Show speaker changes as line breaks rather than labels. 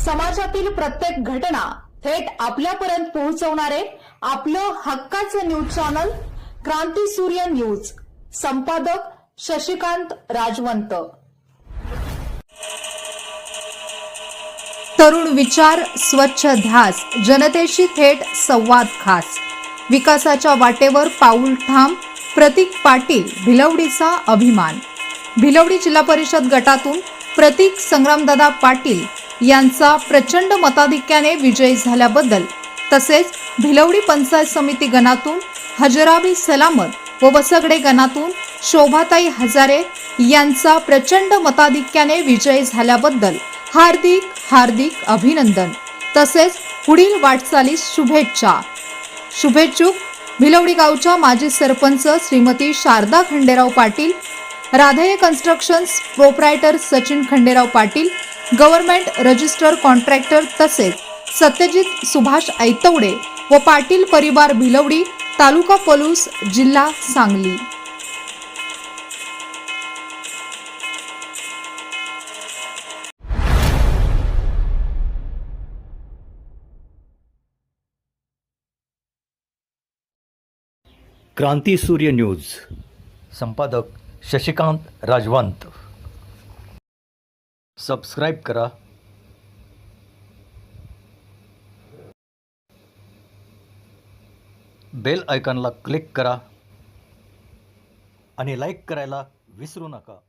समाजातील प्रत्येक घटना थेट आपल्यापर्यंत पोहोचवणारे आपलं हक्काचं न्यूज चॅनल क्रांती सूर्य न्यूज. संपादक शशिकांत राजवंत. तरुण विचार, स्वच्छ ध्यास, जनतेशी थेट संवाद खास. विकासाच्या वाटेवर पाऊल ठाम, प्रतीक पाटील भिलवडीचा अभिमान. भिलवडी जिल्हा परिषद गटातून प्रतीक संग्रामदादा पाटील यांचा प्रचंड मताधिक्याने विजय झाल्याबद्दल, तसेच भिलवडी पंचायत समिती गणातून हजराबी सलामत व वसगडे गणातून शोभाताई हजारे यांचा प्रचंड मताधिक्याने विजय झाल्याबद्दल हार्दिक हार्दिक अभिनंदन. तसेच पुढील वाटचालीस शुभेच्छा. शुभेच्छुक भिलवडी गावच्या माजी sarpanch Shrimati Sharda Khanderao Patil, Radheya constructions proprietor Sachin Khanderao Patil, government register contractor, तसेच सत्यजित सुभाष ऐतवडे व पाटील परिवार भिलवडी, तालुका पलूस, जिल्हा सांगली.
क्रांती सूर्य न्यूज. संपादक शशिकांत राजवंत. सबस्क्राईब करा, बेल आयकॉनला क्लिक करा आणि लाईक करायला विसरू नका.